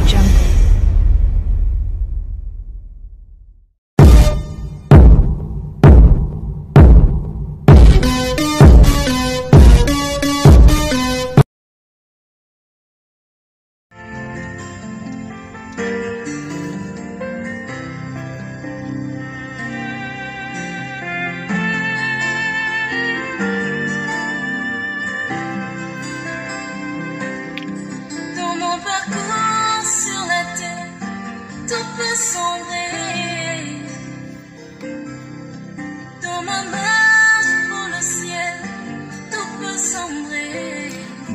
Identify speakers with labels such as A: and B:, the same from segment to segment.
A: Jungle.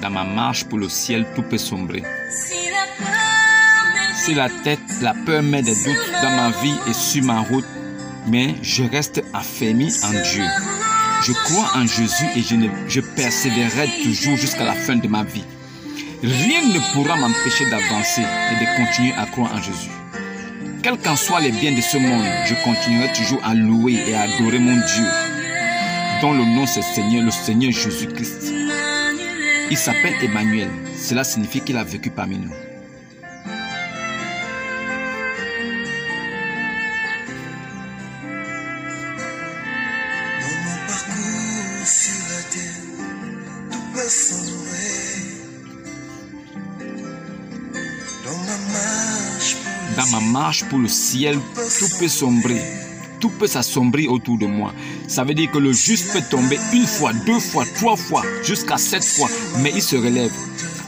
B: Dans ma marche pour le ciel, tout peut sombrer. Si la peur met des doutes dans ma vie et sur ma route, mais je reste affermi en Dieu. Je crois en Jésus et je persévérerai toujours jusqu'à la fin de ma vie. Rien ne pourra m'empêcher d'avancer et de continuer à croire en Jésus. Quels qu'en soient les biens de ce monde, je continuerai toujours à louer et à adorer mon Dieu, dont le nom c'est Seigneur, le Seigneur Jésus-Christ. Il s'appelle Emmanuel. Cela signifie qu'il a vécu parmi nous.
C: Dans mon parcours sur la terre, tout peut sombrer.
B: Dans ma marche pour le ciel, tout peut sombrer. Tout peut s'assombrir autour de moi. Ça veut dire que le juste peut tomber une fois, deux fois, trois fois, jusqu'à 7 fois, mais il se relève.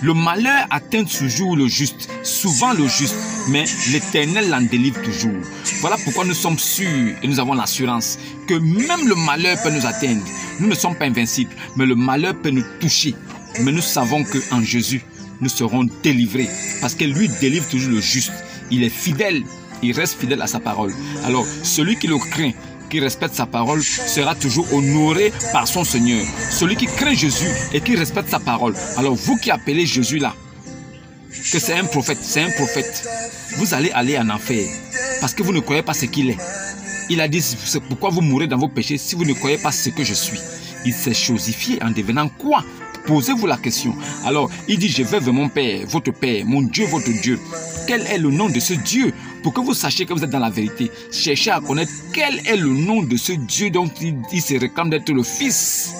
B: Le malheur atteint toujours le juste, souvent le juste, mais l'Éternel l'en délivre toujours. Voilà pourquoi nous sommes sûrs et nous avons l'assurance que même le malheur peut nous atteindre. Nous ne sommes pas invincibles, mais le malheur peut nous toucher. Mais nous savons qu'en Jésus, nous serons délivrés, parce que lui délivre toujours le juste. Il est fidèle. Il reste fidèle à sa parole. Alors, celui qui le craint, qui respecte sa parole, sera toujours honoré par son Seigneur. Celui qui craint Jésus et qui respecte sa parole. Alors, vous qui appelez Jésus là, que c'est un prophète, vous allez aller en enfer. Parce que vous ne croyez pas ce qu'il est. Il a dit, c'est pourquoi vous mourrez dans vos péchés si vous ne croyez pas ce que je suis. Il s'est chosifié en devenant quoi? Posez-vous la question. Alors, il dit, je vais vers mon Père, votre Père, mon Dieu, votre Dieu. Quel est le nom de ce Dieu? Pour que vous sachiez que vous êtes dans la vérité, cherchez à connaître quel est le nom de ce Dieu dont il se réclame d'être le Fils.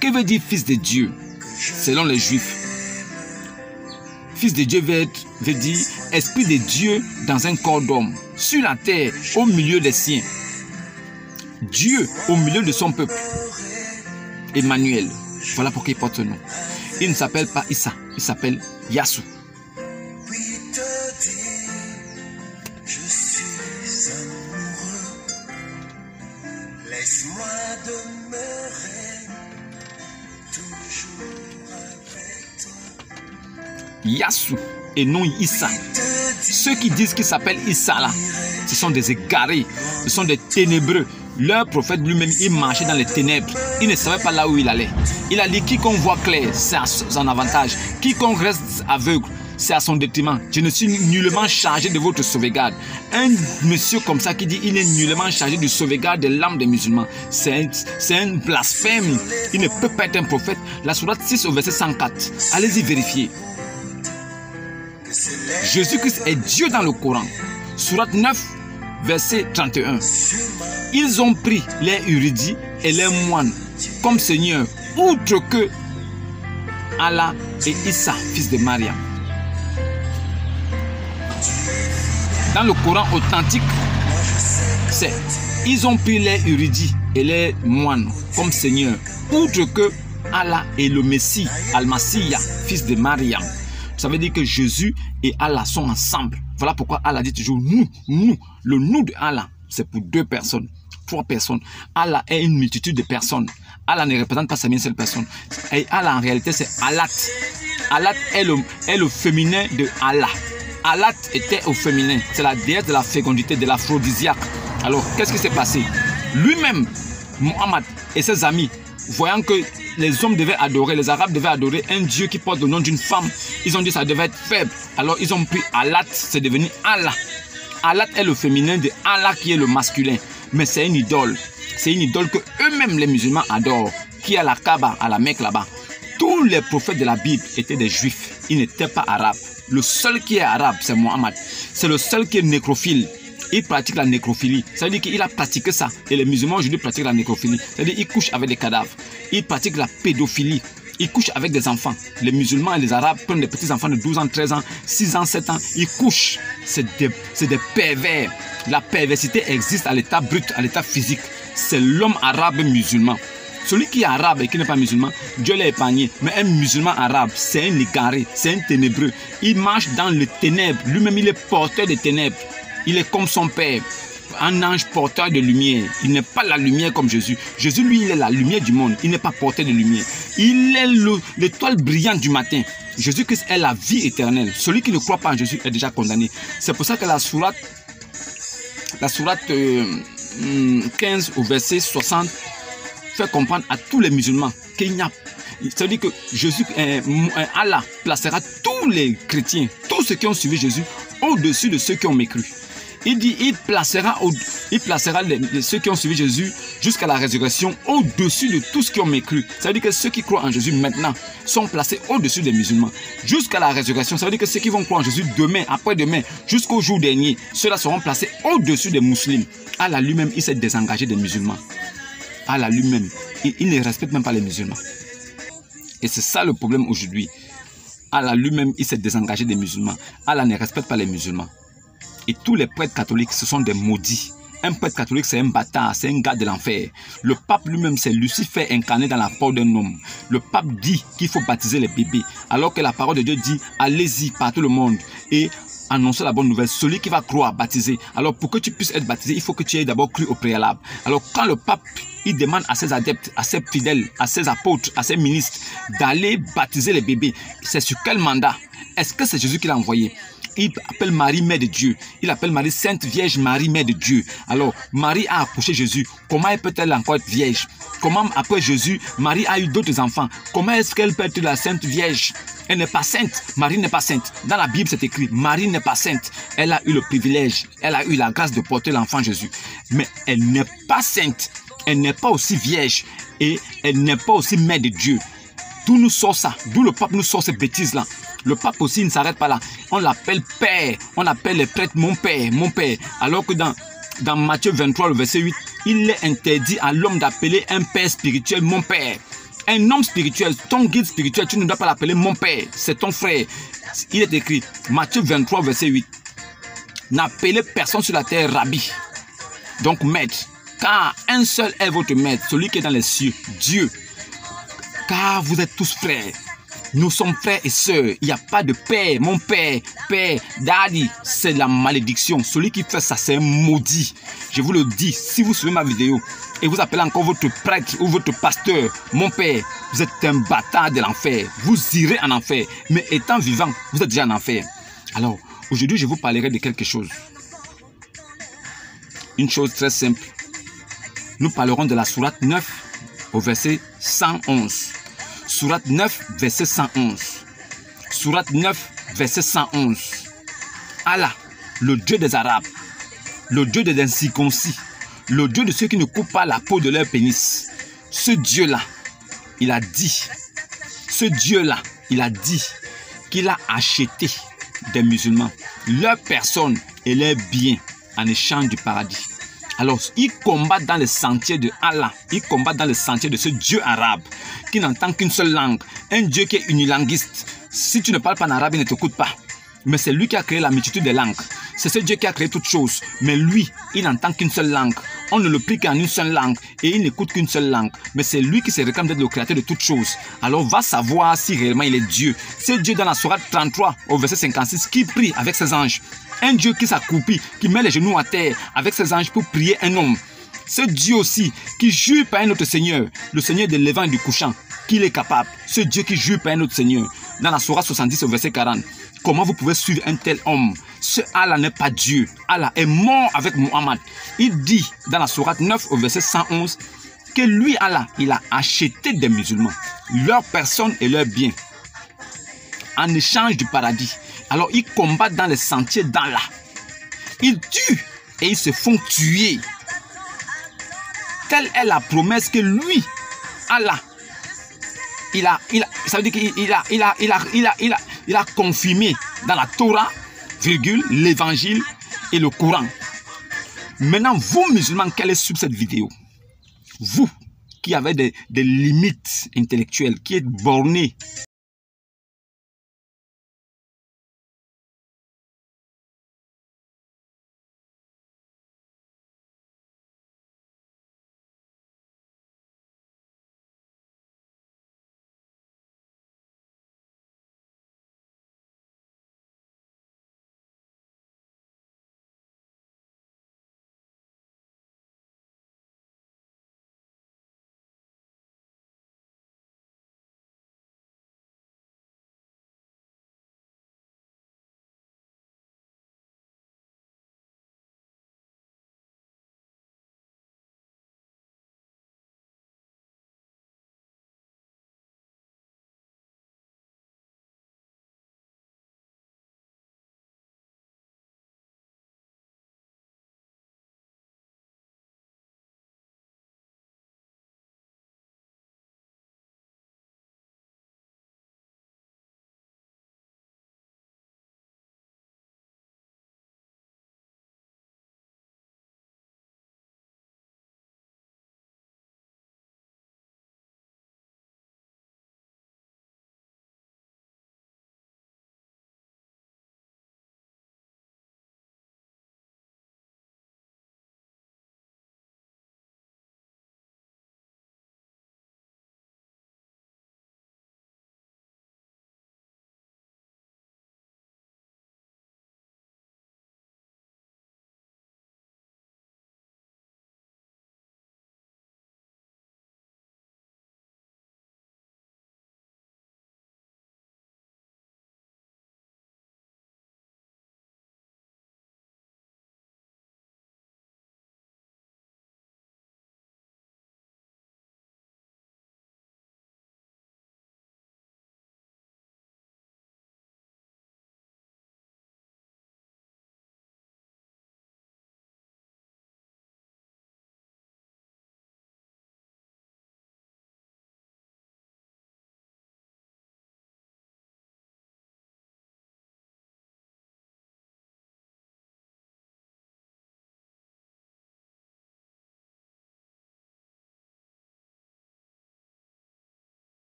B: Que veut dire Fils de Dieu? Selon les Juifs, Fils de Dieu veut dire Esprit de Dieu dans un corps d'homme, sur la terre, au milieu des siens. Dieu au milieu de son peuple. Emmanuel. Voilà pourquoi il porte ce nom. Il ne s'appelle pas Issa, il s'appelle Yassou.
C: Je suis amoureux. Laisse-moi demeurer toujours avec toi.
B: Yassou et non Issa. Ceux qui disent qu'il s'appelle Issa là, ce sont des égarés, ce sont des ténébreux. Leur prophète lui-même, il marchait dans les ténèbres. Il ne savait pas là où il allait. Il a dit, quiconque voit clair, c'est à son avantage. Quiconque reste aveugle, c'est à son détriment. Je ne suis nullement chargé de votre sauvegarde. Un monsieur comme ça qui dit, il est nullement chargé de sauvegarde de l'âme des musulmans. C'est un blasphème. Il ne peut pas être un prophète. La sourate 6 au verset 104. Allez-y vérifier. Jésus-Christ est Dieu dans le Coran. Sourate 9, verset 31. Ils ont pris les érudits et les moines comme Seigneur, outre que Allah et Issa, fils de Mariam. Dans le Coran authentique, c'est ils ont pris les érudits et les moines comme Seigneur, outre que Allah et le Messie, Al-Masiyah, fils de Mariam. Ça veut dire que Jésus et Allah sont ensemble. Voilà pourquoi Allah dit toujours nous, nous. Le nous de Allah, c'est pour 2 personnes, 3 personnes. Allah est une multitude de personnes. Allah ne représente pas sa seule personne. Et Allah en réalité c'est Allat. Allat est le féminin de Allah. Allat était au féminin. C'est la déesse de la fécondité, de l'aphrodisiaque. Alors qu'est-ce qui s'est passé? Lui-même, Mohammed et ses amis, voyant que les hommes devaient adorer, les Arabes devaient adorer un Dieu qui porte le nom d'une femme, ils ont dit que ça devait être faible. Alors ils ont pris Allat, c'est devenu Allah. Allat est le féminin de Allah qui est le masculin. Mais c'est une idole. C'est une idole que eux-mêmes les musulmans adorent, qui est à la Kaaba, à la Mecque là-bas. Tous tous les prophètes de la Bible étaient des juifs. Ils n'étaient pas arabes. Le seul qui est arabe, c'est Mohammed. C'est le seul qui est nécrophile. Il pratique la nécrophilie. Ça veut dire qu'il a pratiqué ça. Et les musulmans aujourd'hui pratiquent la nécrophilie. C'est-à-dire qu'ils couchent avec des cadavres. Ils pratiquent la pédophilie. Ils couchent avec des enfants. Les musulmans et les arabes prennent des petits enfants de 12 ans, 13 ans, 6 ans, 7 ans. Ils couchent. C'est des pervers. La perversité existe à l'état brut, à l'état physique. C'est l'homme arabe musulman. Celui qui est arabe et qui n'est pas musulman, Dieu l'a épargné. Mais un musulman arabe, c'est un égaré, c'est un ténébreux. Il marche dans les ténèbres. Lui-même, il est porteur des ténèbres. Il est comme son père, un ange porteur de lumière. Il n'est pas la lumière comme Jésus. Jésus, lui, il est la lumière du monde. Il n'est pas porteur de lumière. Il est l'étoile brillante du matin. Jésus-Christ est la vie éternelle. Celui qui ne croit pas en Jésus est déjà condamné. C'est pour ça que la sourate 15 au verset 60 fait comprendre à tous les musulmans qu'il n'y a... C'est-à-dire que Jésus, Allah placera tous les chrétiens, tous ceux qui ont suivi Jésus, au-dessus de ceux qui ont mécru. Il dit, il placera ceux qui ont suivi Jésus jusqu'à la résurrection au-dessus de tous ceux qui ont mécru. Ça veut dire que ceux qui croient en Jésus maintenant sont placés au-dessus des musulmans. Jusqu'à la résurrection, ça veut dire que ceux qui vont croire en Jésus demain, après-demain, jusqu'au jour dernier, ceux-là seront placés au-dessus des musulmans. Allah lui-même, il s'est désengagé des musulmans. Allah lui-même, il ne respecte même pas les musulmans. Et c'est ça le problème aujourd'hui. Allah lui-même, il s'est désengagé des musulmans. Allah ne respecte pas les musulmans. Et tous les prêtres catholiques, ce sont des maudits. Un prêtre catholique, c'est un bâtard, c'est un gars de l'enfer. Le pape lui-même, c'est Lucifer incarné dans la peau d'un homme. Le pape dit qu'il faut baptiser les bébés, alors que la parole de Dieu dit, allez-y par tout le monde et annoncer la bonne nouvelle. Celui qui va croire, baptiser. Alors pour que tu puisses être baptisé, il faut que tu aies d'abord cru au préalable. Alors quand le pape, il demande à ses adeptes, à ses fidèles, à ses apôtres, à ses ministres, d'aller baptiser les bébés, c'est sur quel mandat? Est-ce que c'est Jésus qui l'a envoyé? Il appelle Marie, mère de Dieu. Il appelle Marie, Sainte Vierge Marie, mère de Dieu. Alors, Marie a accouché Jésus. Comment peut-elle encore être vierge? Comment, après Jésus, Marie a eu d'autres enfants? Comment est-ce qu'elle peut être la Sainte Vierge? Elle n'est pas sainte. Marie n'est pas sainte. Dans la Bible, c'est écrit, Marie n'est pas sainte. Elle a eu le privilège, elle a eu la grâce de porter l'enfant Jésus. Mais elle n'est pas sainte. Elle n'est pas aussi vierge. Et elle n'est pas aussi mère de Dieu. D'où nous sort ça? D'où le pape nous sort ces bêtises-là? Le pape aussi ne s'arrête pas là. On l'appelle père. On appelle les prêtres mon père, mon père. Alors que dans Matthieu 23, le verset 8, il est interdit à l'homme d'appeler un père spirituel mon père. Un homme spirituel, ton guide spirituel, tu ne dois pas l'appeler mon père. C'est ton frère. Il est écrit, Matthieu 23, verset 8. N'appelez personne sur la terre rabbi. Donc maître. Car un seul est votre maître, celui qui est dans les cieux, Dieu. Car vous êtes tous frères. Nous sommes frères et sœurs. Il n'y a pas de père, mon père, père, daddy. C'est la malédiction. Celui qui fait ça, c'est un maudit. Je vous le dis, si vous suivez ma vidéo et vous appelez encore votre prêtre ou votre pasteur, mon père, vous êtes un bâtard de l'enfer. Vous irez en enfer. Mais étant vivant, vous êtes déjà en enfer. Alors, aujourd'hui, je vous parlerai de quelque chose. Une chose très simple. Nous parlerons de la sourate 9 au verset 111. Sourate 9, verset 111. Sourate 9, verset 111. Allah, le Dieu des Arabes, le Dieu des incirconcis, le Dieu de ceux qui ne coupent pas la peau de leur pénis. Ce Dieu-là, il a dit, qu'il a acheté des musulmans, leurs personnes et leurs biens en échange du paradis. Alors, ils combattent dans les sentiers de Allah. Ils combattent dans les sentiers de ce Dieu arabe qui n'entend qu'une seule langue. Un Dieu qui est unilinguiste. Si tu ne parles pas en arabe, il ne t'écoute pas. Mais c'est lui qui a créé la multitude des langues. C'est ce Dieu qui a créé toutes choses. Mais lui, il n'entend qu'une seule langue. On ne le prie qu'en une seule langue. Et il n'écoute qu'une seule langue. Mais c'est lui qui se réclame d'être le créateur de toutes choses. Alors, va savoir si réellement il est Dieu. C'est Dieu dans la sourate 33, au verset 56, qui prie avec ses anges. Un Dieu qui s'accroupit, qui met les genoux à terre avec ses anges pour prier un homme. Ce Dieu aussi qui jure par un autre Seigneur, le Seigneur de levant et du couchant, qu'il est capable. Ce Dieu qui jure par un autre Seigneur. Dans la sourate 70 au verset 40. Comment vous pouvez suivre un tel homme? Ce Allah n'est pas Dieu. Allah est mort avec Mohammed. Il dit dans la sourate 9 au verset 111 que lui, Allah, il a acheté des musulmans, leurs personnes et leurs biens, en échange du paradis. Alors ils combattent dans les sentiers d'Allah. Ils tuent et ils se font tuer. Telle est la promesse que lui, Allah, ça veut dire qu'il a confirmé dans la Torah, virgule, l'évangile et le Coran. Maintenant, vous musulmans qui allez suivre cette vidéo, vous qui avez des limites intellectuelles, qui êtes bornés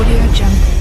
A: Audio Jungle.